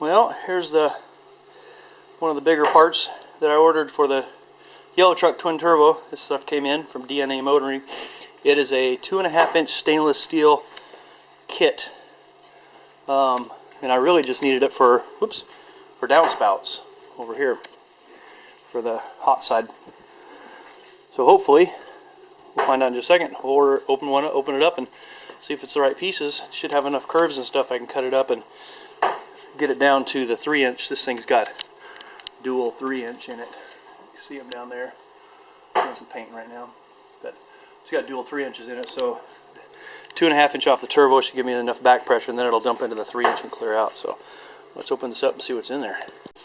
Well, here's one of the bigger parts that I ordered for the yellow truck twin turbo. This stuff came in from DNA Motoring. It is a 2.5-inch stainless steel kit, and I really just needed it for downspouts over here for the hot side. So hopefully, we'll find out in just a second. We'll open it up and see if it's the right pieces. It should have enough curves and stuff. I can cut it up and get it down to the 3-inch. This thing's got dual 3-inch in it. You see them down there. Doing some painting right now, but it's got dual 3 inches in it. So 2.5 inch off the turbo should give me enough back pressure, and then it'll dump into the 3-inch and clear out. So let's open this up and see what's in there.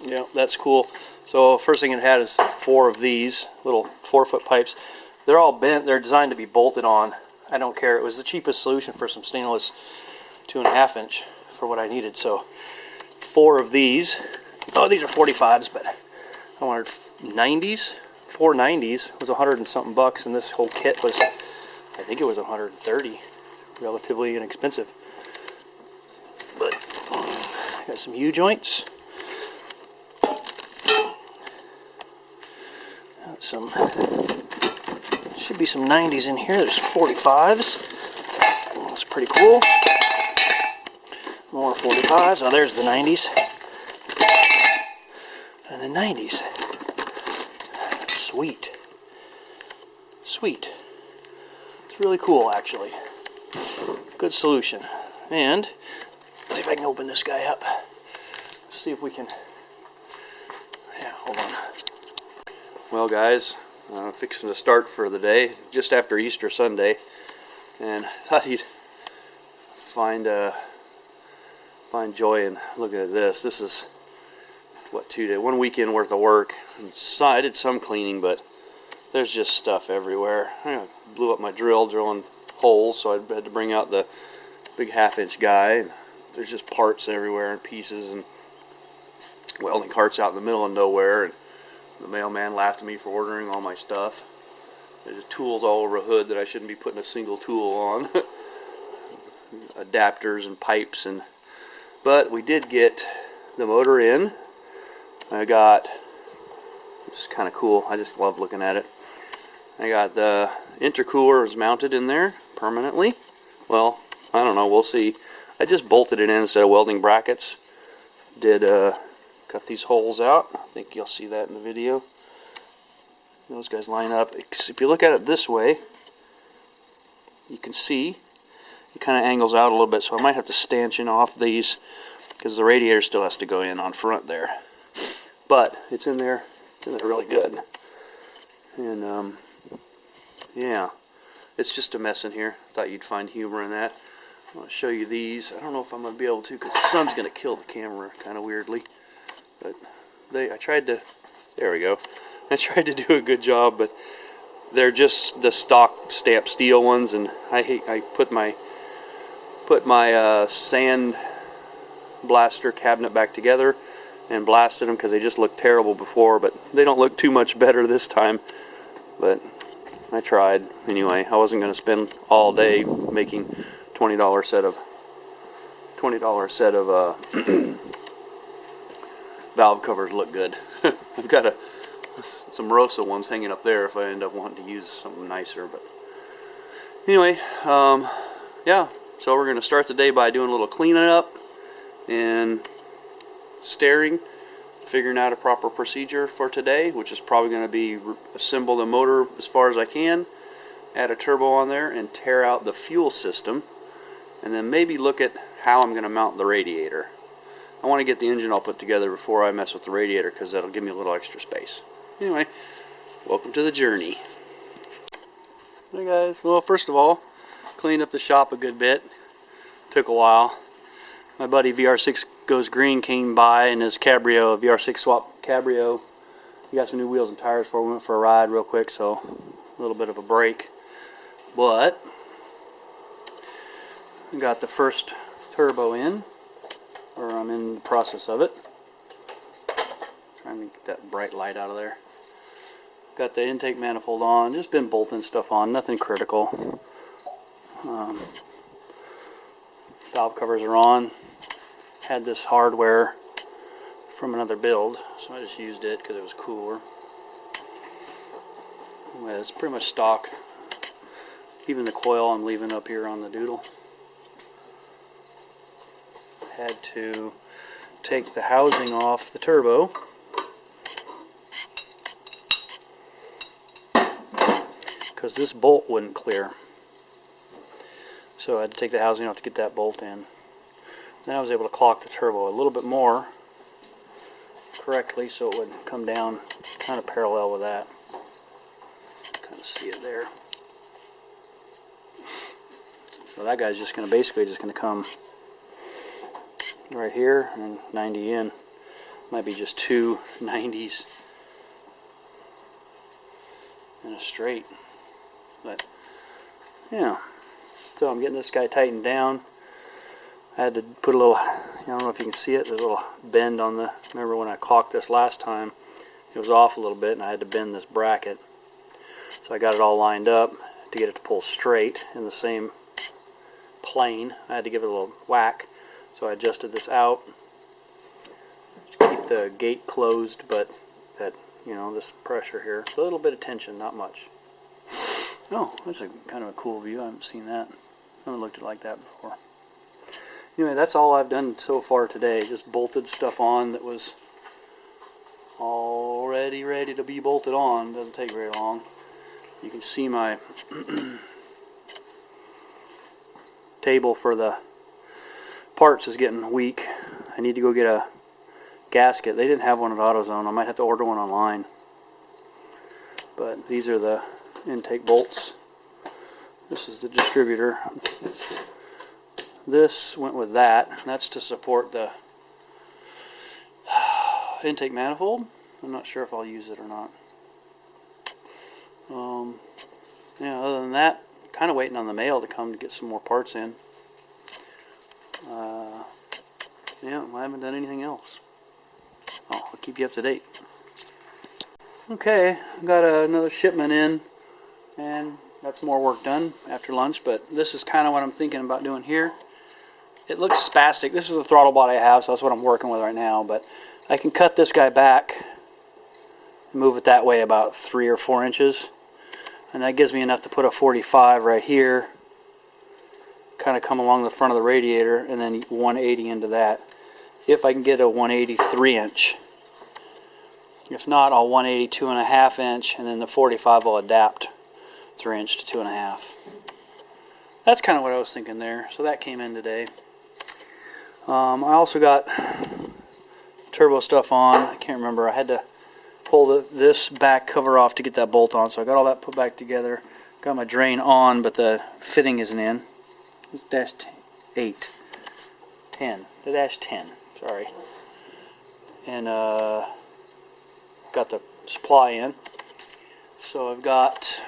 Yeah, that's cool. So first thing it had is 4 of these little 4-foot pipes. They're all bent. They're designed to be bolted on. I don't care. It was the cheapest solution for some stainless 2.5 inch for what I needed. So 4 of these. Oh, these are 45s, but I wanted 90s. 4 90s was 100 and something bucks, and this whole kit was, I think it was 130. Relatively inexpensive. But got some U joints. Got some, should be some 90s in here. There's 45s. That's pretty cool. More 45s. Oh, there's the 90s. And the 90s. Sweet. Sweet. It's really cool, actually. Good solution. And let's see if I can open this guy up. See if we can. Yeah, hold on. Well, guys, I'm fixing to start for the day just after Easter Sunday, and I thought you'd find joy in looking at this. This is what, 1 weekend worth of work. I did some cleaning, but there's just stuff everywhere. I blew up my drilling holes, so I had to bring out the big 1/2-inch guy, and there's just parts everywhere and pieces and welding carts out in the middle of nowhere, and the mailman laughed at me for ordering all my stuff. There's tools all over a hood that I shouldn't be putting a single tool on. Adapters and pipes, but we did get the motor in. I got, this is kind of cool, I just love looking at it. I got the intercooler is mounted in there permanently. Well, I don't know, we'll see. I just bolted it in instead of welding brackets. Cut these holes out. I think you'll see that in the video. Those guys line up. If you look at it this way, you can see it kind of angles out a little bit, so I might have to stanchion off these because the radiator still has to go in on front there. But it's in there really good. And yeah, it's just a mess in here. Thought you'd find humor in that. I want to show you these. I don't know if I'm going to be able to because the sun's going to kill the camera kind of weirdly. But I tried to, there we go. I tried to do a good job, but they're just the stock stamped steel ones, and I put my sand blaster cabinet back together and blasted them because they just looked terrible before, but they don't look too much better this time. But I tried anyway. I wasn't going to spend all day making $20 set of valve covers look good. I've got some Rosa ones hanging up there if I end up wanting to use something nicer. But anyway, yeah. So we're going to start the day by doing a little cleaning up and steering, figuring out a proper procedure for today, which is probably going to be assemble the motor as far as I can, add a turbo on there, and tear out the fuel system, and then maybe look at how I'm going to mount the radiator. I want to get the engine all put together before I mess with the radiator because that'll give me a little extra space. Anyway, welcome to the journey. Hey guys, well, first of all, cleaned up the shop a good bit. Took a while. My buddy VR6 Goes Green came by in his Cabrio, VR6 swap Cabrio. He got some new wheels and tires for it. We went for a ride real quick, so a little bit of a break. But we got the first turbo in, or I'm in the process of it. Trying to get that bright light out of there. Got the intake manifold on, just been bolting stuff on, nothing critical. Valve covers are on. Had this hardware from another build, so I just used it because it was cooler. Anyway, it's pretty much stock. Even the coil I'm leaving up here on the doodle. Had to take the housing off the turbo because this bolt wouldn't clear. So I had to take the housing off to get that bolt in. Then I was able to clock the turbo a little bit more correctly so it would come down kind of parallel with that. Kind of see it there. So that guy's just going to basically come right here and 90 in. Might be just two 90s in a straight. But yeah, so I'm getting this guy tightened down. I had to put a little, I don't know if you can see it, there's a little bend on the, remember when I caulked this last time, it was off a little bit and I had to bend this bracket. So I got it all lined up to get it to pull straight in the same plane. I had to give it a little whack, so I adjusted this out to keep the gate closed, but that, you know, this pressure here, a little bit of tension, not much. Oh, that's a kind of a cool view. I haven't seen that. I haven't looked at it like that before. Anyway, that's all I've done so far today. Just bolted stuff on that was already ready to be bolted on. Doesn't take very long. You can see my table for the parts is getting weak. I need to go get a gasket. They didn't have one at AutoZone. I might have to order one online. But these are the intake bolts. This is the distributor. This went with that. That's to support the intake manifold. I'm not sure if I'll use it or not. Yeah, other than that, kind of waiting on the mail to come to get some more parts in. Yeah, I haven't done anything else. I'll keep you up to date. Okay, got another shipment in, and got some more work done after lunch, but this is kind of what I'm thinking about doing here. It looks spastic. This is the throttle body I have, so that's what I'm working with right now, but I can cut this guy back and move it that way about 3 or 4 inches, and that gives me enough to put a 45 right here, kind of come along the front of the radiator, and then 180 into that, if I can get a 183 inch. If not, I'll 180 2.5 inch, and then the 45 will adapt 3 inch to 2.5. That's kind of what I was thinking there. So that came in today. I also got turbo stuff on. I can't remember. I had to pull this back cover off to get that bolt on. So I got all that put back together. Got my drain on, but the fitting isn't in. It's dash 8. 10. The dash 10. Sorry. And got the supply in. So I've got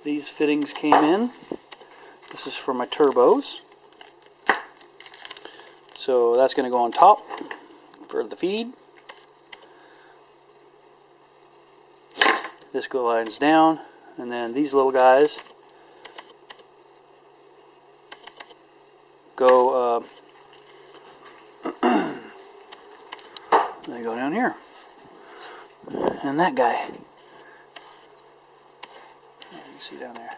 these fittings came in. This is for my turbos. So that's going to go on top for the feed. This glides down, and then these little guys go they go down here. And that guy, you can see down there.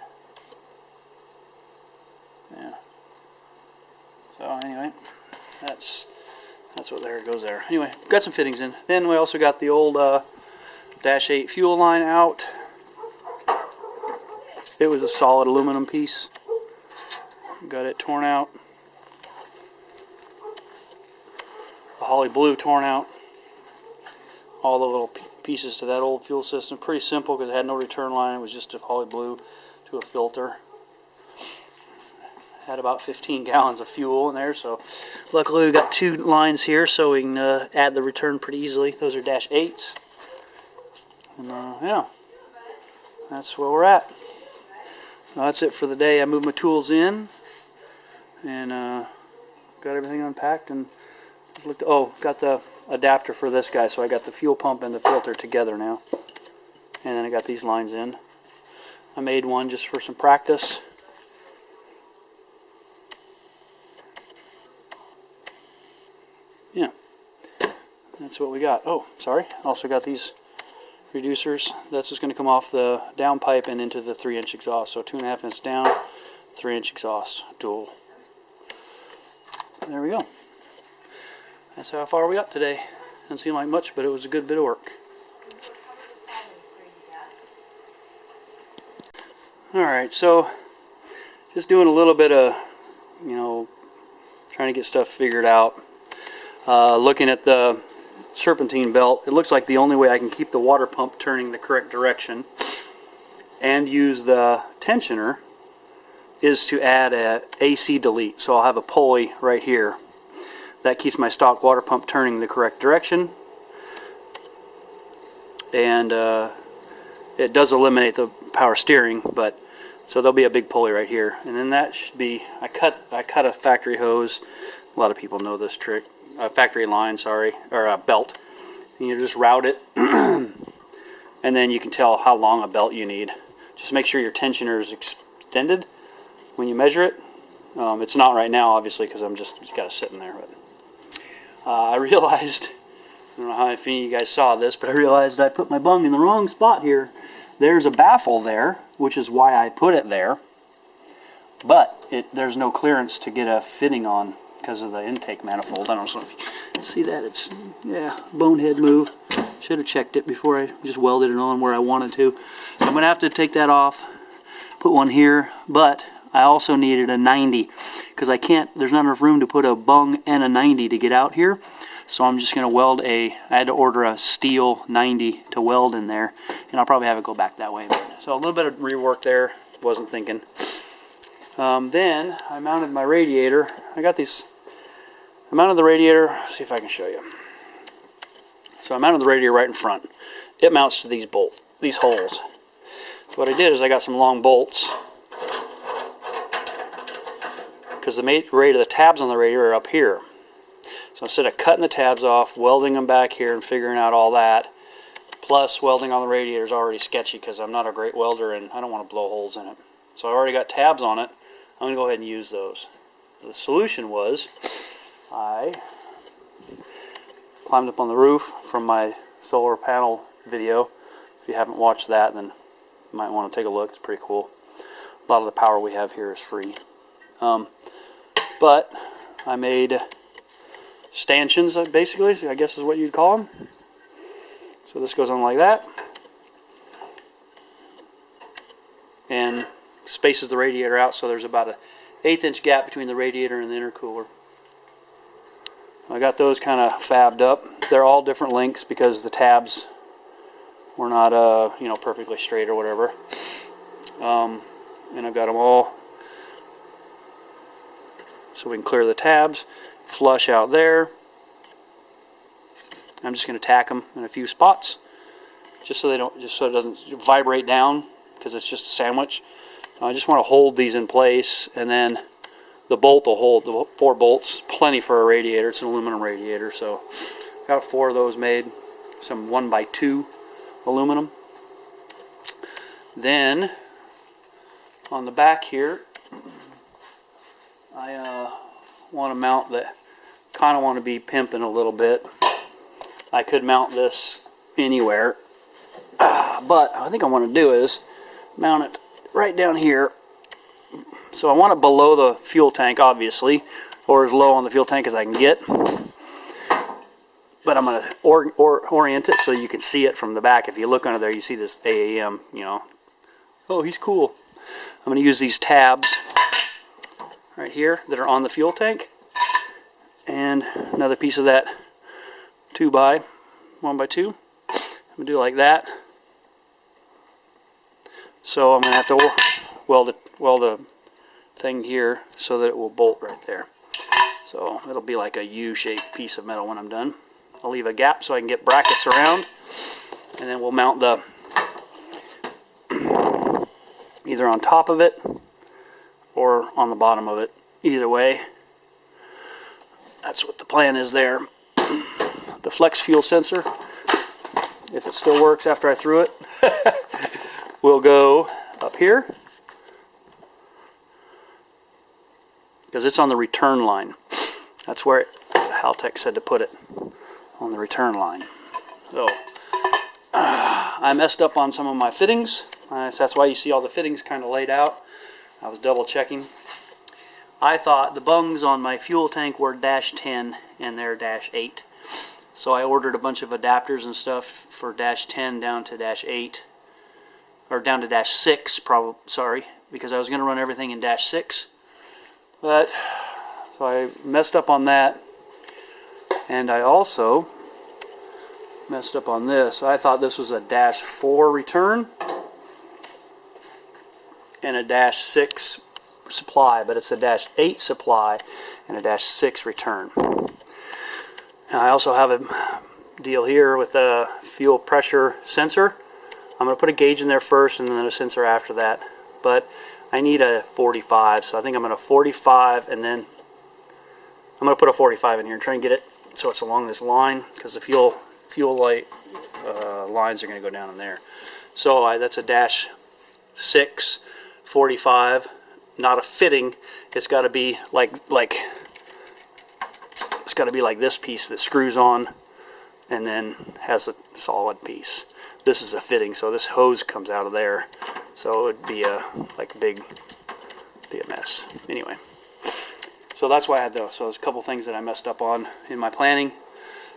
Yeah. So anyway, that's what there goes there. Anyway, got some fittings in. Then we also got the old Dash 8 fuel line out. It was a solid aluminum piece. Got it torn out. The Holly blue torn out. All the little pieces to that old fuel system. Pretty simple because it had no return line. It was just a Holly blue to a filter. Had about 15 gallons of fuel in there, so luckily we got 2 lines here so we can add the return pretty easily. Those are Dash 8s. And yeah, that's where we're at. Well, that's it for the day. I moved my tools in and got everything unpacked and looked. Oh, got the adapter for this guy, so I got the fuel pump and the filter together now. And then I got these lines in. I made one just for some practice. yeah, that's what we got. Oh, sorry. Also got these reducers. That's just going to come off the downpipe and into the 3-inch exhaust. So 2.5 inch down, 3-inch exhaust, dual. There we go. That's how far we got today. Doesn't seem like much, but it was a good bit of work. Alright, so just doing a little bit of, you know, trying to get stuff figured out. Looking at the serpentine belt, it looks like the only way I can keep the water pump turning the correct direction and use the tensioner is to add a AC delete. So I'll have a pulley right here that keeps my stock water pump turning the correct direction, and it does eliminate the power steering, but so there'll be a big pulley right here, and then that should be, I cut a factory hose. A lot of people know this trick. A factory line, sorry, or a belt, and you just route it and then you can tell how long a belt you need. Just make sure your tensioner is extended when you measure it. It's not right now, obviously, because I'm just got to sit in there. But I realized, I don't know how if any of you guys saw this, but I realized I put my bung in the wrong spot here. There's a baffle there, which is why I put it there, but there's no clearance to get a fitting on because of the intake manifold. I don't know if you see that. It's, yeah, bonehead move. Should have checked it before I just welded it on where I wanted to. So I'm going to have to take that off, put one here, but I also needed a 90 because I can't, there's not enough room to put a bung and a 90 to get out here. So I'm just going to weld I had to order a steel 90 to weld in there, and I'll probably have it go back that way. So a little bit of rework there, wasn't thinking. Then I mounted my radiator. I mounted the radiator, let's see if I can show you. So I mounted the radiator right in front. It mounts to these holes. So what I did is I got some long bolts, because the rate of the tabs on the radiator are up here. So instead of cutting the tabs off, welding them back here and figuring out all that, plus welding on the radiator is already sketchy because I'm not a great welder and I don't want to blow holes in it. So I already got tabs on it. I'm going to go ahead and use those. The solution was I climbed up on the roof from my solar panel video. If you haven't watched that, then you might want to take a look. It's pretty cool. A lot of the power we have here is free. But I made stanchions, basically, I guess is what you'd call them. So this goes on like that, and spaces the radiator out, so there's about an 1/8 inch gap between the radiator and the intercooler. I got those kind of fabbed up. They're all different lengths because the tabs were not you know, perfectly straight or whatever. And I've got them all so we can clear the tabs, flush out there. I'm just going to tack them in a few spots, just so it doesn't vibrate down, because it's just a sandwich. I just want to hold these in place, and then the bolt will hold the 4 bolts. Plenty for a radiator. It's an aluminum radiator, so got 4 of those made. Some 1x2 aluminum. Then on the back here, I want to mount kind of want to be pimping a little bit. I could mount this anywhere, but I think I want to do is mount it right down here. So I want it below the fuel tank, obviously, or as low on the fuel tank as I can get. But I'm going to orient it so you can see it from the back. If you look under there, you see this AAM, you know. Oh, he's cool. I'm going to use these tabs right here that are on the fuel tank, and another piece of that 1x2. I'm going to do like that. So I'm going to have to weld the thing here so that it will bolt right there. So it'll be like a U-shaped piece of metal when I'm done. I'll leave a gap so I can get brackets around, and then we'll mount the either on top of it or on the bottom of it. Either way, that's what the plan is there. The flex fuel sensor, if it still works after I threw it, will go up here, because it's on the return line. That's where it Haltech said to put it on the return line. So I messed up on some of my fittings. So that's why you see all the fittings kind of laid out. I was double checking. I thought the bungs on my fuel tank were -10 and they're -8. So I ordered a bunch of adapters and stuff for -10 down to -8. Or down to -6, probably, sorry, because I was going to run everything in -6. But, so I messed up on that. And I also messed up on this. I thought this was a -4 return and a -6 supply, but it's a -8 supply and a -6 return. Now I also have a deal here with a fuel pressure sensor. I'm going to put a gauge in there first and then a sensor after that, but I need a 45, so I think I'm going to 45 and then I'm going to put a 45 in here and try and get it so it's along this line, because the fuel light lines are going to go down in there. So that's a -6 45, not a fitting. It's got to be like it's got to be like this piece that screws on and then has a solid piece. This is a fitting, so this hose comes out of there, so it would be a be a mess. Anyway, so that's why I had those. So there's a couple things that I messed up on in my planning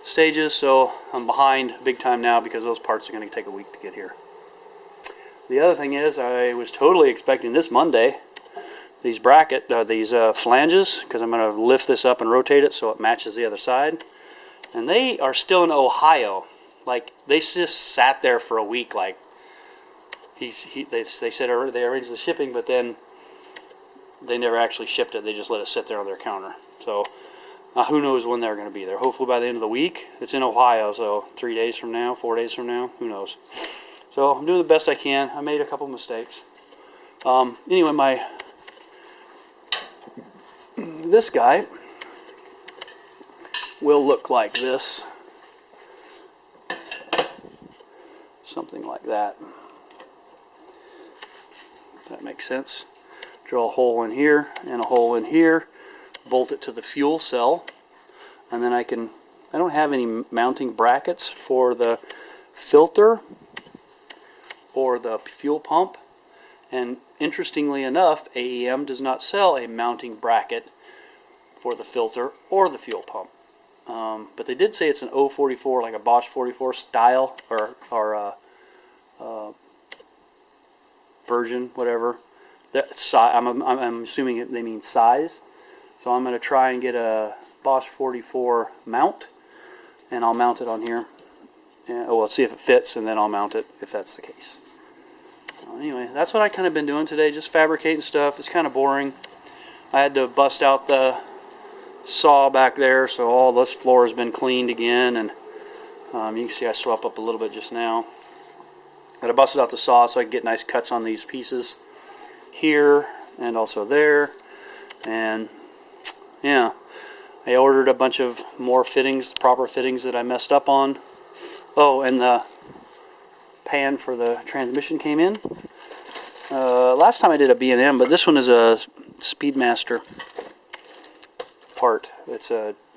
stages, so I'm behind big time now because those parts are going to take a week to get here. The other thing is, I was totally expecting this Monday these flanges, because I'm going to lift this up and rotate it so it matches the other side, and they are still in Ohio. Like, they just sat there for a week. Like, they said they arranged the shipping, but then they never actually shipped it. They just let it sit there on their counter. So who knows when they're going to be there. Hopefully by the end of the week. It's in Ohio, so 3 days from now, 4 days from now, who knows. So I'm doing the best I can. I made a couple mistakes. Anyway, this guy will look like this. Something like that. If that makes sense. Drill a hole in here and a hole in here. Bolt it to the fuel cell. And then I don't have any mounting brackets for the filter or the fuel pump. And interestingly enough, AEM does not sell a mounting bracket for the filter or the fuel pump. But they did say it's an 044, like a Bosch 44 style or version, whatever. I'm assuming they mean size. So I'm going to try and get a Bosch 44 mount, and I'll mount it on here. And, well, let's see if it fits, and then I'll mount it if that's the case. Anyway, that's what I kind of been doing today, just fabricating stuff. It's kind of boring. I had to bust out the saw back there, so all this floor has been cleaned again, and you can see I swept up a little bit just now. But I busted out the saw so I can get nice cuts on these pieces here and also there. And yeah, I ordered a bunch of more fittings, proper fittings that I messed up on. Oh, and the pan for the transmission came in. Last time I did a B&M, but this one is a Speedmaster part. It's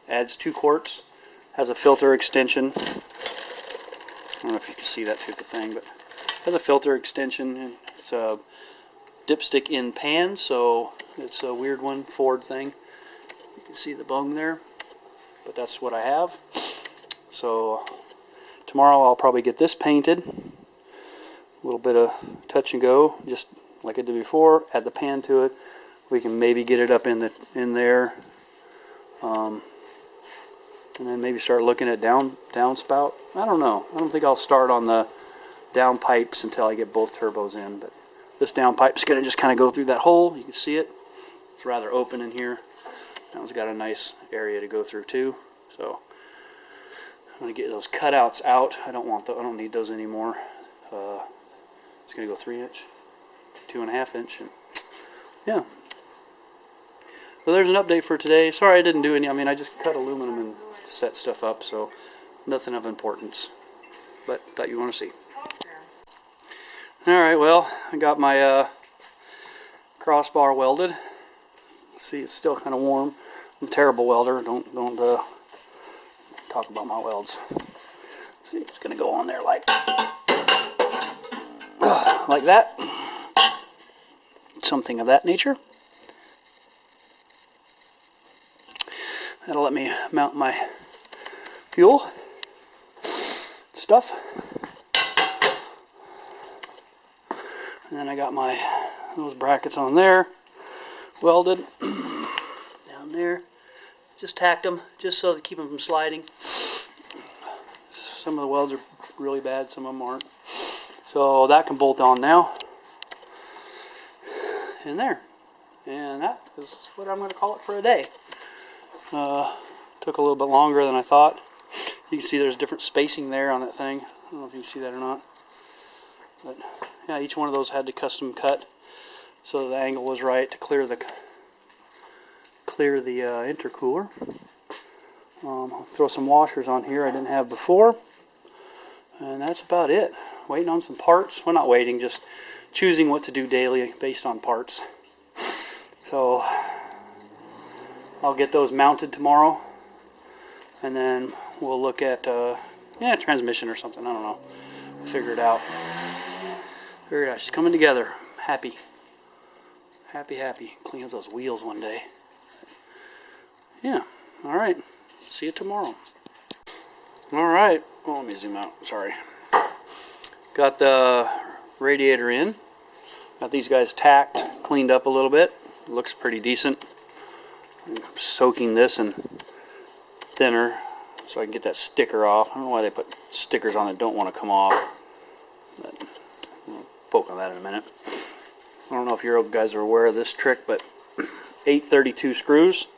adds 2 quarts, has a filter extension. I don't know if you can see that through the thing, but it has a filter extension, and it's a dipstick in pan, so it's a weird one, Ford thing. You can see the bung there, but that's what I have. So tomorrow I'll probably get this painted. A little bit of touch and go, just like I did before. Add the pan to it. We can maybe get it up in there, and then maybe start looking at downspout. I don't know. I don't think I'll start on the down pipes until I get both turbos in. But this down pipe is going to just kind of go through that hole. You can see it. It's rather open in here. That one's got a nice area to go through too. So I'm going to get those cutouts out. I don't need those anymore. It's going to go 3-inch, 2.5 inch. And yeah. So there's an update for today. Sorry I didn't do any. I mean, I just cut aluminum and set stuff up, so nothing of importance. But thought you want to see. Alright, well, I got my crossbar welded. See, it's still kind of warm. I'm a terrible welder. Don't talk about my welds. See, it's going to go on there like that. Something of that nature. That'll let me mount my fuel stuff. And then I got those brackets on there, welded down there. Just tacked them, just so to keep them from sliding. Some of the welds are really bad, some of them aren't. So that can bolt on now. In there. And that is what I'm going to call it for a day. Took a little bit longer than I thought. You can see there's different spacing there on that thing. I don't know if you can see that or not. But yeah, each one of those had to custom cut so the angle was right to clear the intercooler. Throw some washers on here I didn't have before. And that's about it. Waiting on some parts. Well, not waiting, just choosing what to do daily based on parts. So I'll get those mounted tomorrow, and then we'll look at transmission or something. I don't know. Figure it out. It's coming together. Happy. Clean up those wheels one day. Yeah. All right. See you tomorrow. All right. Oh, let me zoom out. Sorry. Got the radiator in. Got these guys tacked, cleaned up a little bit. Looks pretty decent. I'm soaking this in thinner so I can get that sticker off. I don't know why they put stickers on that don't want to come off, but we'll poke on that in a minute. I don't know if you guys are aware of this trick, but 832 screws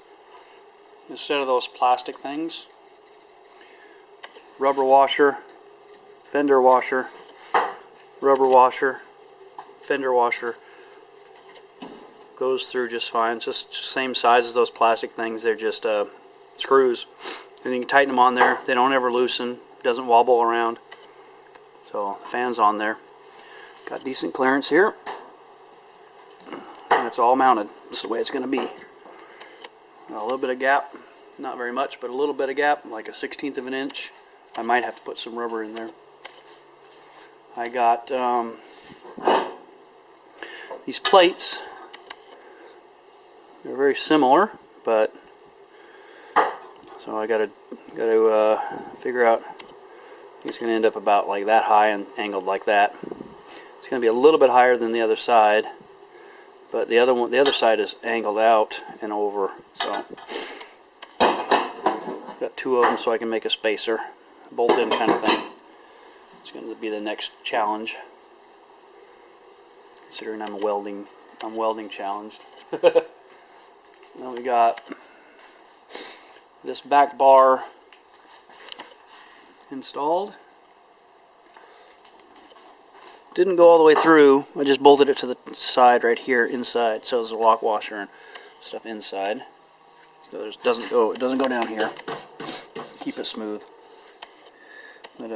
instead of those plastic things. Rubber washer, fender washer, rubber washer, fender washer. Goes through just fine. It's just same size as those plastic things. They're just screws, and you can tighten them on there. They don't ever loosen. Doesn't wobble around. So the fan's on there. Got decent clearance here, and it's all mounted. This is the way it's going to be. Got a little bit of gap, not very much, but a little bit of gap, like a 1/16 of an inch. I might have to put some rubber in there. I got these plates. They're very similar, but so I gotta figure out. It's gonna end up about like that high and angled like that. It's gonna be a little bit higher than the other side, but the other side is angled out and over. So got two of them so I can make a spacer, bolt-in kind of thing. It's gonna be the next challenge, considering I'm welding challenged. Then we got this back bar installed. Didn't go all the way through. I just bolted it to the side right here inside. So there's a lock washer and stuff inside. So it doesn't go down here. Keep it smooth. But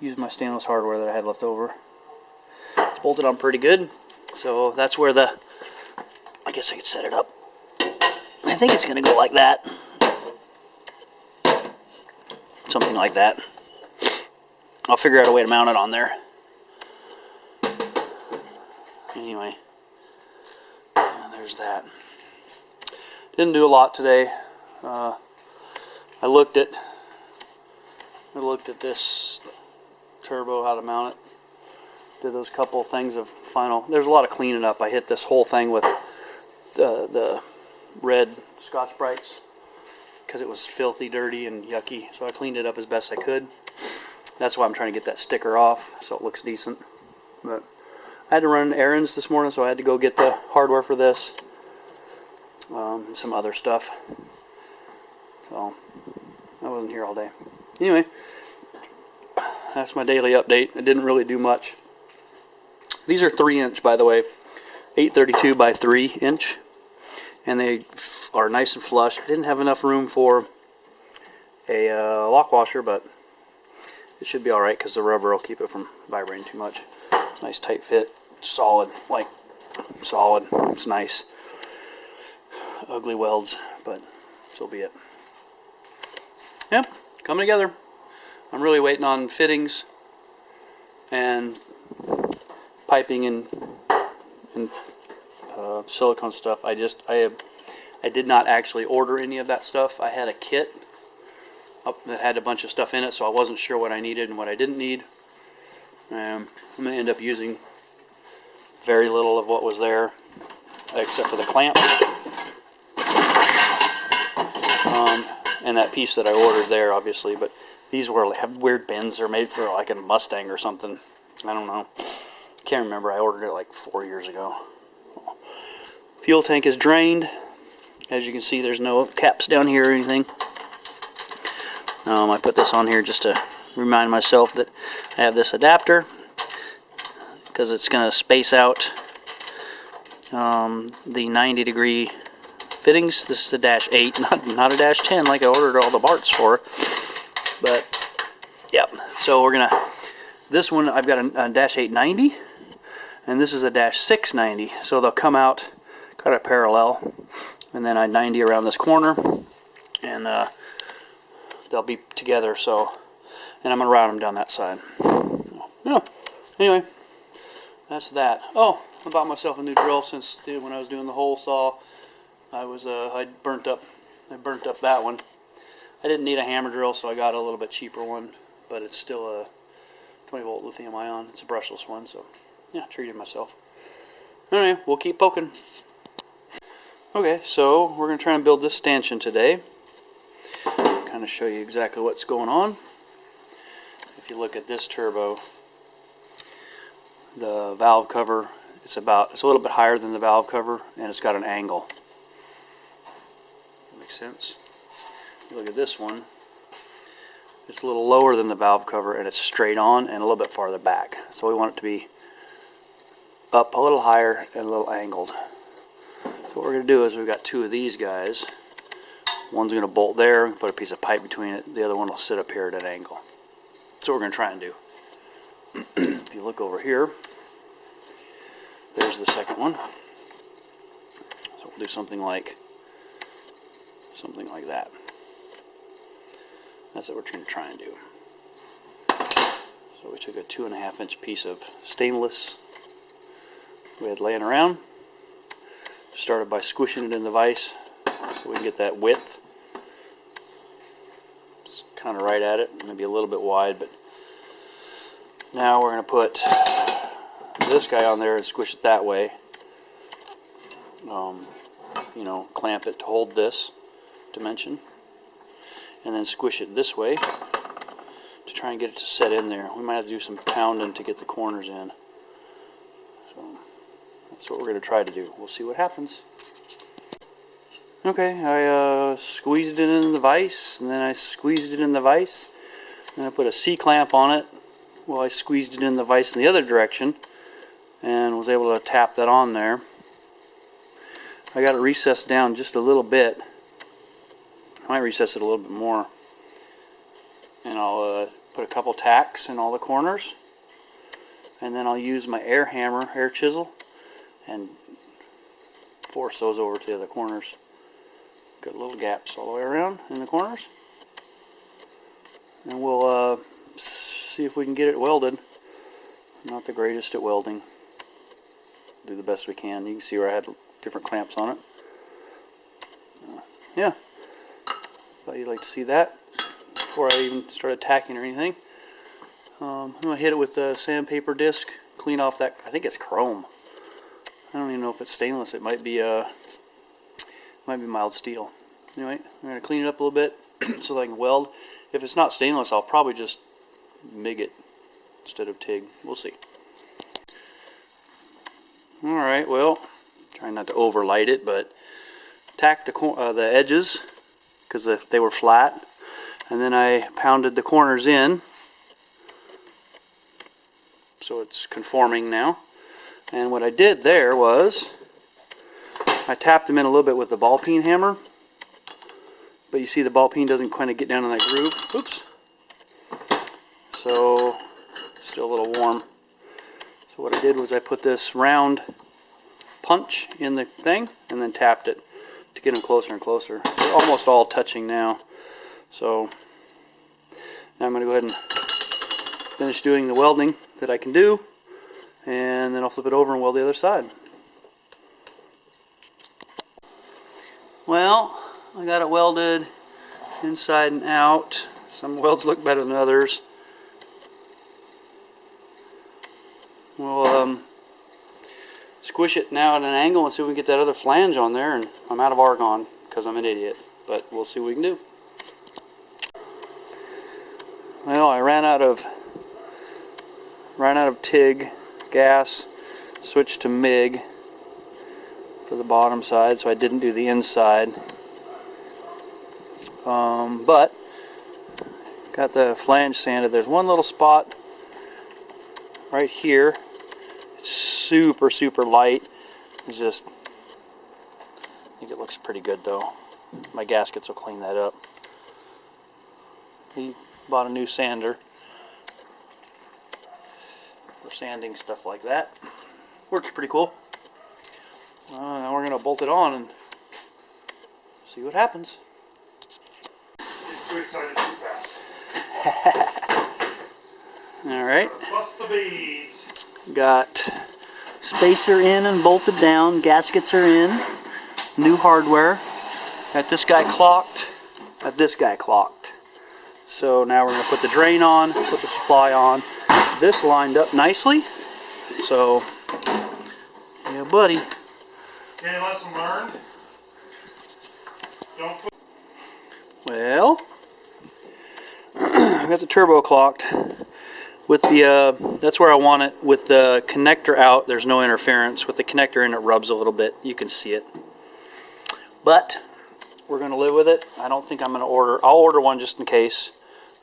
use my stainless hardware that I had left over. It's bolted on pretty good. So that's where I guess I could set it up. I think it's going to go like that. Something like that. I'll figure out a way to mount it on there. Anyway, yeah, there's that. Didn't do a lot today. I looked at this turbo, how to mount it. Did those couple things of final. There's a lot of cleaning up. I hit this whole thing with the red Scotch-Brites because it was filthy, dirty, and yucky. So I cleaned it up as best I could. That's why I'm trying to get that sticker off so it looks decent. But I had to run errands this morning, so I had to go get the hardware for this. And some other stuff. So I wasn't here all day. Anyway, that's my daily update. I didn't really do much. These are 3-inch, by the way. 832 by 3-inch. And they are nice and flush. I didn't have enough room for a lock washer, but it should be alright because the rubber will keep it from vibrating too much. Nice tight fit. Solid. Like, solid. It's nice. Ugly welds, but so be it. Yeah, coming together. I'm really waiting on fittings and piping and silicone stuff. I did not actually order any of that stuff. I had a kit that had a bunch of stuff in it, so I wasn't sure what I needed and what I didn't need. I'm going to end up using very little of what was there, except for the clamp and that piece that I ordered there, obviously. But these have weird bends. They're made for like a Mustang or something. I don't know. Can't remember. I ordered it like 4 years ago. Fuel tank is drained. As you can see, there's no caps down here or anything. I put this on here just to remind myself that I have this adapter, because it's going to space out the 90-degree fittings. This is a -8, not a -10 like I ordered all the parts for. But, yep. So we're going to, this one I've got a -890, and this is a -690. So they'll come out kind of parallel, and then I 90 around this corner, and they'll be together. So, and I'm going to route them down that side. Yeah. Anyway, that's that. Oh, I bought myself a new drill since when I was doing the hole saw. I burnt up that one. I didn't need a hammer drill, so I got a little bit cheaper one, but it's still a 20-volt lithium ion. It's a brushless one, so yeah, treated myself. Anyway, we'll keep poking. Okay, so we're going to try and build this stanchion today. Kind of show you exactly what's going on. If you look at this turbo, the valve cover, it's a little bit higher than the valve cover, and it's got an angle. That makes sense. You look at this one, it's a little lower than the valve cover, and it's straight on and a little bit farther back. So we want it to be up a little higher and a little angled. So what we're going to do is we've got two of these guys. One's going to bolt there, put a piece of pipe between it. The other one will sit up here at an angle. That's what we're going to try and do. If you look over here, there's the second one. So we'll do something like that. That's what we're trying to try and do. So we took a 2.5-inch piece of stainless we had laying around. Started by squishing it in the vise so we can get that width. It's kind of right at it, maybe a little bit wide, but now we're going to put this guy on there and squish it that way. You know, clamp it to hold this dimension, and then squish it this way to try and get it to set in there. We might have to do some pounding to get the corners in. So that's what we're going to try to do. We'll see what happens. Okay, I squeezed it in the vise, and then I squeezed it in the vise, and I put a C-clamp on it while I squeezed it in the vise in the other direction, and was able to tap that on there. I got it recessed down just a little bit. I might recess it a little bit more, and I'll put a couple tacks in all the corners, and then I'll use my air chisel, and force those over to the other corners. Got little gaps all the way around in the corners, and we'll see if we can get it welded. I'm not the greatest at welding. Do the best we can. You can see where I had different clamps on it. Yeah, thought you'd like to see that before I even started tacking or anything. I'm gonna hit it with a sandpaper disc, clean off that. I think it's chrome. I don't even know if it's stainless. It might be mild steel. Anyway, I'm going to clean it up a little bit so that I can weld. If it's not stainless, I'll probably just MIG it instead of TIG. We'll see. Alright, well, trying not to overlight it, but tacked the edges because they were flat, and then I pounded the corners in so it's conforming now. And what I did there was I tapped them in a little bit with the ball peen hammer, but you see the ball peen doesn't kind of get down in that groove. Oops. So still a little warm. So what I did was I put this round punch in the thing and then tapped it to get them closer and closer. They're almost all touching now. So Now I'm going to go ahead and finish doing the welding that I can do, and then I'll flip it over and weld the other side. Well, I got it welded inside and out. Some welds look better than others. We'll squish it now at an angle and see if we can get that other flange on there, and I'm out of argon because I'm an idiot, but we'll see what we can do. Well, I ran out of TIG gas, switched to MIG for the bottom side, so I didn't do the inside. But got the flange sanded. There's one little spot right here. It's super light. It's just, I think it looks pretty good though. My gaskets will clean that up. He bought a new sander for sanding stuff like that. Works pretty cool. Now we're going to bolt it on and see what happens. Too excited too fast. Alright. Bust the beads. Got spacer in and bolted down. Gaskets are in. New hardware. Got this guy clocked. Got this guy clocked. So now we're going to put the drain on, put the supply on. This lined up nicely. So, yeah, buddy. Okay, lesson learned. Don't put. Well, I got the turbo clocked. With the, that's where I want it. With the connector out, there's no interference. With the connector in, it rubs a little bit. You can see it. But we're going to live with it. I don't think I'm going to order. I'll order one just in case.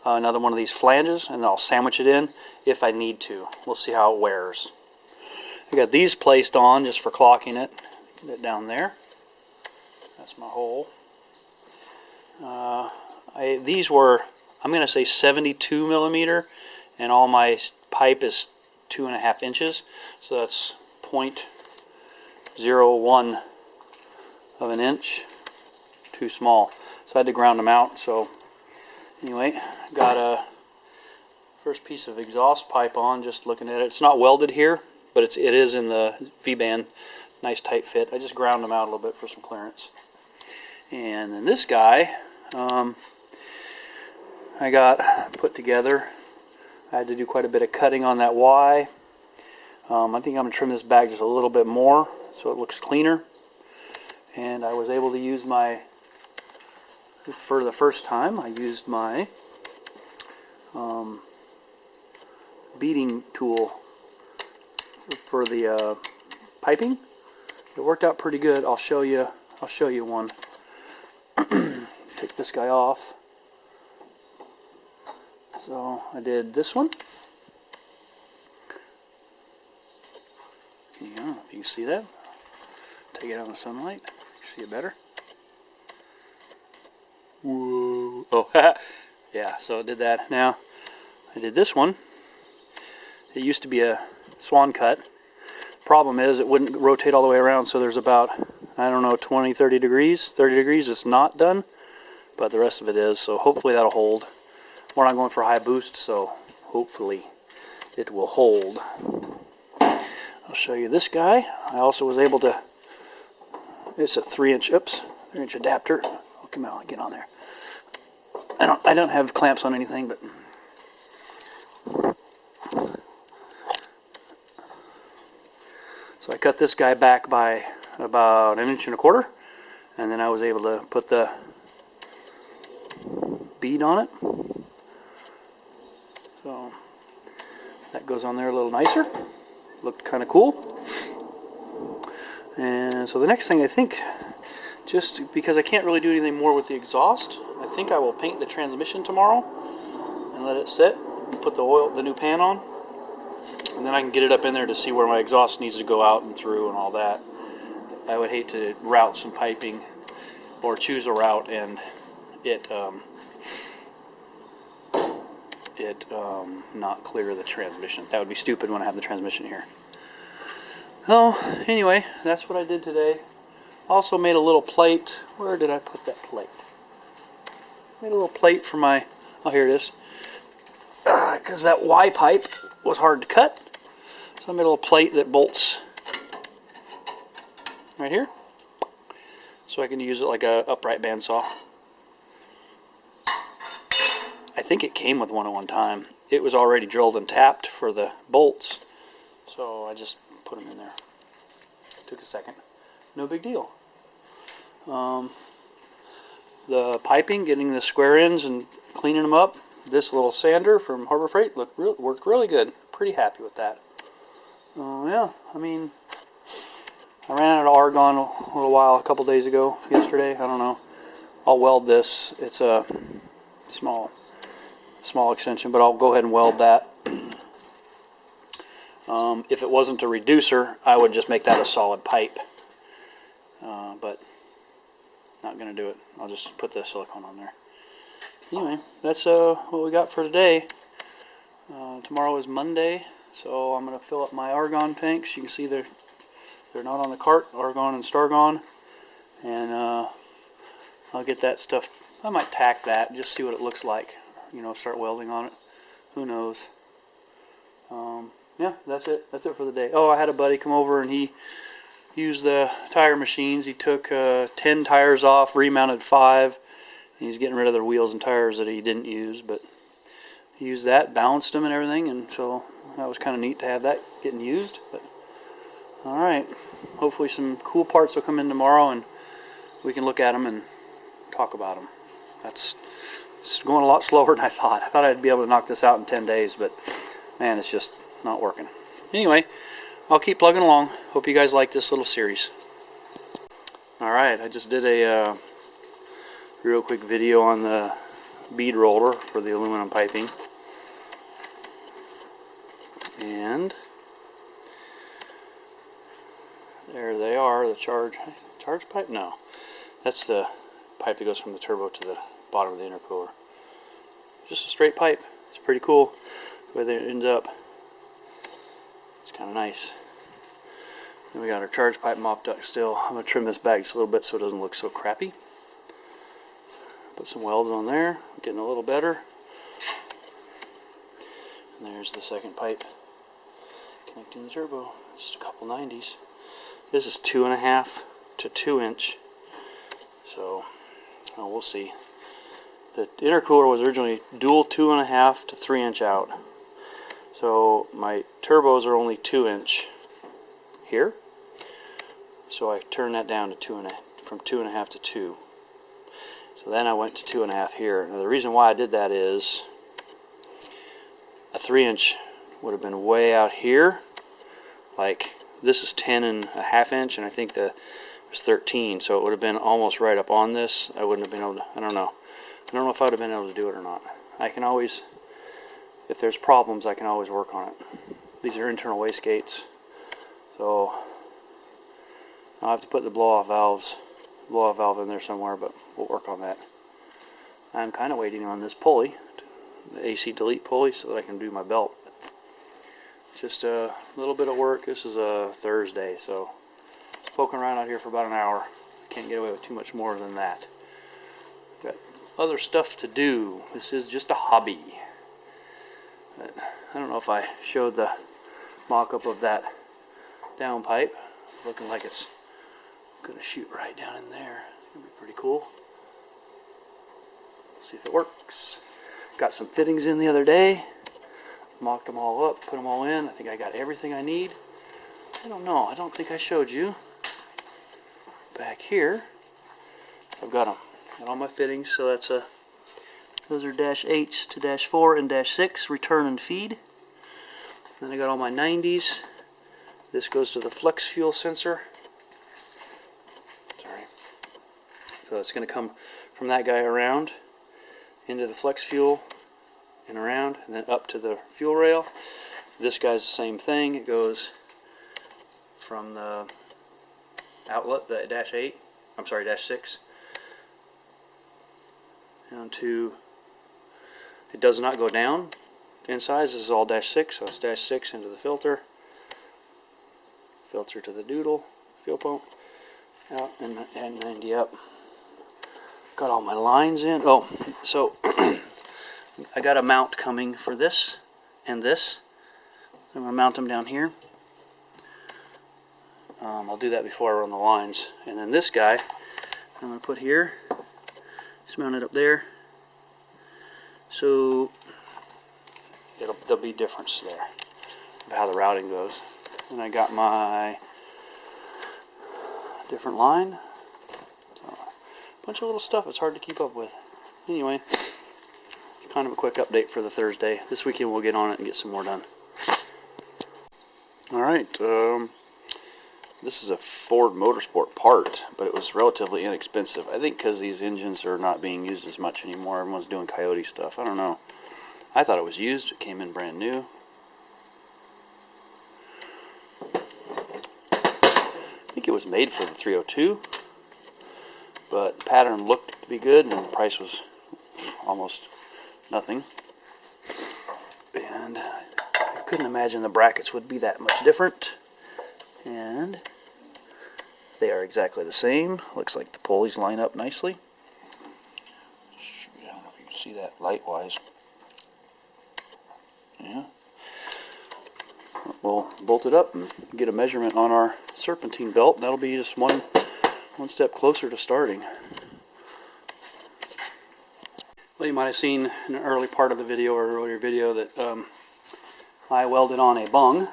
Another one of these flanges, and I'll sandwich it in if I need to. We'll see how it wears. I got these placed on just for clocking it. Get it down there. That's my hole. These were, I'm going to say 72 millimeter, and all my pipe is 2.5 inches, so that's 0.01 of an inch. Too small, so I had to ground them out. So anyway, got a first piece of exhaust pipe on. Just looking at it, it's not welded here, but it is in the V-band. Nice tight fit. I just ground them out a little bit for some clearance. And then this guy, I got put together. I had to do quite a bit of cutting on that Y. I think I'm going to trim this back just a little bit more so it looks cleaner. And I was able to use my, for the first time, I used my beading tool for the piping. It worked out pretty good. I'll show you one. Take this guy off. So I did this one. I don't know if you can see that. Take it out in the sunlight. See it better. Whoa. Oh, yeah, so I did that. Now, I did this one. It used to be a swan cut. Problem is, it wouldn't rotate all the way around, so there's about, I don't know, 20, 30 degrees. 30 degrees is not done, but the rest of it is, so hopefully that'll hold. We're not going for high boost, so hopefully it will hold. I'll show you this guy. I also was able to, it's a 3-inch adapter. Oh, come on, get on there. I don't have clamps on anything, but so I cut this guy back by about 1.25 inches, and then I was able to put the bead on it. So that goes on there a little nicer. Looked kind of cool. And so the next thing, I think, just because I can't really do anything more with the exhaust, I think I will paint the transmission tomorrow and let it sit and put the new pan on, and then I can get it up in there to see where my exhaust needs to go out and through and all that. I would hate to route some piping or choose a route and it not clear the transmission. That would be stupid when I have the transmission here. Oh, anyway, that's what I did today. Also made a little plate. Where did I put that plate? Made a little plate for my, oh, here it is. because that Y pipe was hard to cut. So I made a little plate that bolts right here, so I can use it like a upright bandsaw. I think it came with one at one time. It was already drilled and tapped for the bolts, so I just put them in there. Took a second. No big deal. The piping, getting the square ends and cleaning them up. This little sander from Harbor Freight worked really good. Pretty happy with that. Yeah, I mean, I ran out of argon a little while, a couple days ago, yesterday. I don't know. I'll weld this. It's a small extension, but I'll go ahead and weld that. If it wasn't a reducer, I would just make that a solid pipe. But not going to do it. I'll just put the silicone on there. Anyway, that's what we got for today. Tomorrow is Monday, so I'm going to fill up my argon tanks. You can see they're not on the cart, argon and stargon. And I'll get that stuff. I might tack that, just see what it looks like. You know, start welding on it. Who knows? Yeah, that's it. That's it for the day. Oh, I had a buddy come over and he used the tire machines. He took 10 tires off, remounted 5. And he's getting rid of the wheels and tires that he didn't use, but he used that, balanced them and everything, and so that was kind of neat to have that getting used. But all right, hopefully some cool parts will come in tomorrow and we can look at them and talk about them. It's going a lot slower than I thought. I thought I'd be able to knock this out in 10 days, but man, it's just not working. Anyway, I'll keep plugging along. Hope you guys like this little series. Alright, I just did a real quick video on the bead roller for the aluminum piping. And there they are, the charge pipe? No. That's the pipe that goes from the turbo to the bottom of the intercooler. Just a straight pipe. It's pretty cool the way that it ends up. It's kind of nice. Then we got our charge pipe mopped up still. I'm going to trim this back just a little bit so it doesn't look so crappy. Put some welds on there. Getting a little better. And there's the second pipe connecting the turbo. Just a couple 90s. This is 2.5 to 2 inch. So, we'll see. The intercooler was originally dual 2.5 to 3 inch out. So my turbos are only 2 inch here. So I turned that down to from 2.5 to 2. So then I went to 2.5 here. Now the reason why I did that is a 3 inch would have been way out here. Like this is 10.5 inch, and I think it was 13, so it would have been almost right up on this. I wouldn't have been able to. I don't know if I would have been able to do it or not. I can always, if there's problems, I can always work on it. These are internal wastegates, so I'll have to put the blow-off valve in there somewhere, but we'll work on that. I'm kind of waiting on this pulley, the AC delete pulley, so that I can do my belt. Just a little bit of work. This is a Thursday, so poking around out here for about an hour. Can't get away with too much more than that. Got other stuff to do. This is just a hobby. But I don't know if I showed the mock-up of that downpipe. Looking like it's gonna shoot right down in there. It's gonna be pretty cool. See if it works. Got some fittings in the other day. Mocked them all up, put them all in. I think I got everything I need. I don't know. I don't think I showed you. Back here, I've got them. Got all my fittings. So that's those are -8 to -4 and -6 return and feed. Then I got all my 90s. This goes to the flex fuel sensor. Sorry. So it's going to come from that guy around into the flex fuel and around, and then up to the fuel rail. This guy's the same thing. It goes from the outlet, the -6, down to, it does not go down in size. This is all -6, so it's -6 into the filter to the doodle, fuel pump, out, and 90 up. Got all my lines in. Oh, so I got a mount coming for this. and this. I'm going to mount them down here. I'll do that before I run the lines. And then this guy, I'm going to put here. Just mount it up there. So there'll be a difference there of how the routing goes. And I got my different line. So, a bunch of little stuff it's hard to keep up with. Anyway, kind of a quick update for the Thursday. This weekend we'll get on it and get some more done. Alright, this is a Ford Motorsport part, but it was relatively inexpensive. I think because these engines are not being used as much anymore. Everyone's doing Coyote stuff. I don't know. I thought it was used. It came in brand new. I think it was made for the 302, but the pattern looked to be good and the price was almost nothing. And I couldn't imagine the brackets would be that much different. And they are exactly the same. Looks like the pulleys line up nicely. I don't know if you can see that light-wise. Yeah. We'll bolt it up and get a measurement on our serpentine belt. And that'll be just one step closer to starting. Well, you might have seen in an early part of the video or earlier video that I welded on a bung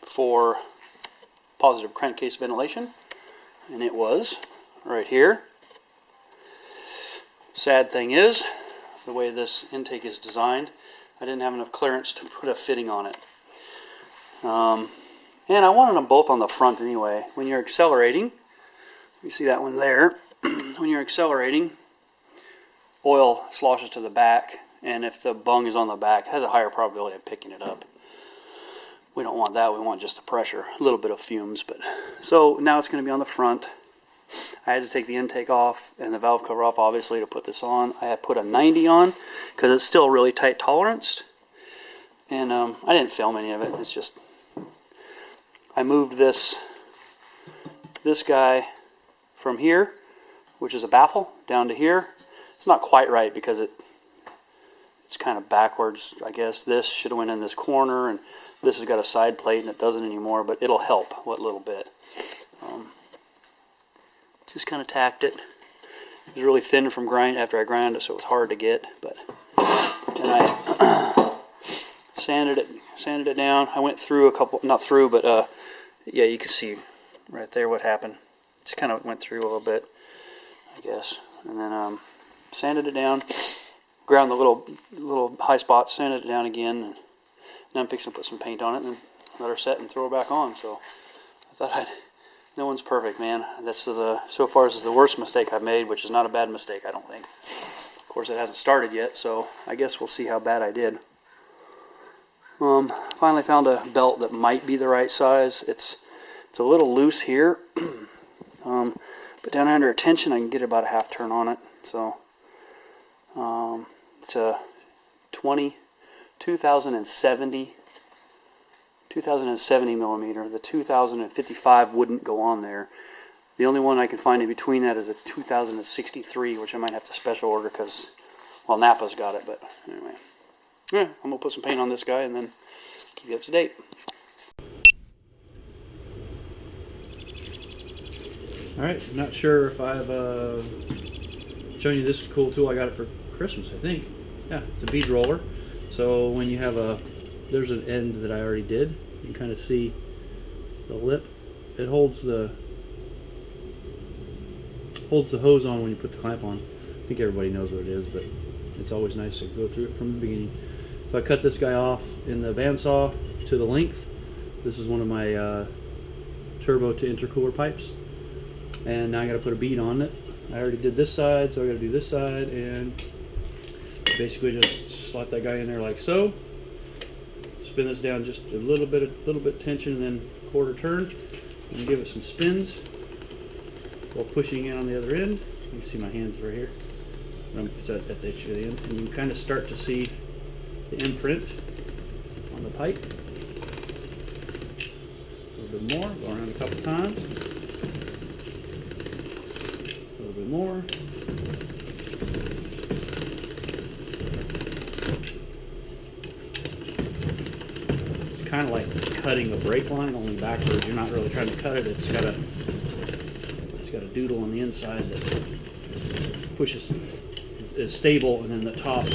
for positive crankcase ventilation, and it was right here. Sad thing is, the way this intake is designed, I didn't have enough clearance to put a fitting on it. And I wanted them both on the front anyway. When you're accelerating, you see that one there, when you're accelerating, oil sloshes to the back, and if the bung is on the back, it has a higher probability of picking it up. We don't want that. We want just the pressure, a little bit of fumes. But so now it's going to be on the front. I had to take the intake off and the valve cover off, obviously, to put this on. I had put a 90 on because it's still really tight toleranced. And I didn't film any of it. It's just I moved this guy from here, which is a baffle, down to here. It's not quite right because it's kind of backwards, I guess. This should have went in this corner, and this has got a side plate, and it doesn't anymore, but it'll help a little bit. Just kind of tacked it. It was really thin from grind after I ground it, so it was hard to get. But then I sanded it down. I went through a couple, not through, but yeah, you can see right there what happened. Just kind of went through a little bit, I guess, and then sanded it down. Ground the little high spots, sanded it down again, and now I'm fixing to put some paint on it and let her set and throw her back on. So I thought no one's perfect, man. This is so far this is the worst mistake I've made, which is not a bad mistake, I don't think. Of course, it hasn't started yet, so I guess we'll see how bad I did. Finally found a belt that might be the right size. It's a little loose here, but down under tension I can get about a half turn on it. So it's a 2070 millimeter. The 2055 wouldn't go on there. The only one I can find in between that is a 2063, which I might have to special order because, well, Napa's got it. But anyway, yeah, I'm gonna put some paint on this guy and then keep you up to date. All right, I'm not sure if I've shown you this cool tool. I got it for Christmas, I think. Yeah, it's a bead roller. So when you have there's an end that I already did. You can kind of see the lip. It holds the hose on when you put the clamp on. I think everybody knows what it is, but it's always nice to go through it from the beginning. So I cut this guy off in the bandsaw to the length. This is one of my turbo to intercooler pipes. And now I got to put a bead on it. I already did this side, so I got to do this side, and basically just slot that guy in there like so. Spin this down just a little bit tension, and then quarter turn, and give it some spins while pushing in on the other end. You can see my hands right here. It's at the edge of the end, and you can kind of start to see the imprint on the pipe. A little bit more, go around a couple times. A little bit more. cutting a brake line, only backwards. You're not really trying to cut it. It's got a doodle on the inside that pushes, is stable, and then the top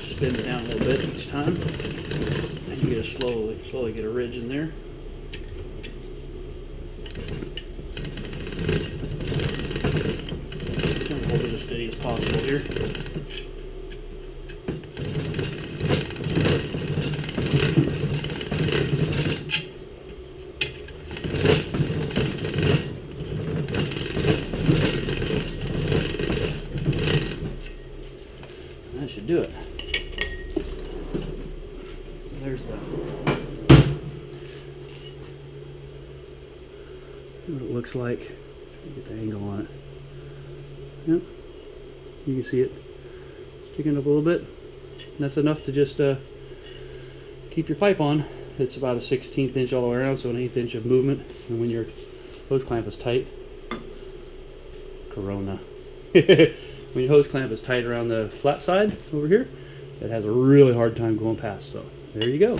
spins down a little bit each time, and you get a slowly get a ridge in there. Hold it as steady as possible here. That should do it. So there's what it looks like. Get the angle on it. Yep, you can see it sticking up a little bit. And that's enough to just keep your pipe on. It's about a 1/16 inch all the way around, so an 1/8 inch of movement. And when your hose clamp is tight, Corona. When your hose clamp is tight around the flat side over here, it has a really hard time going past. So there you go.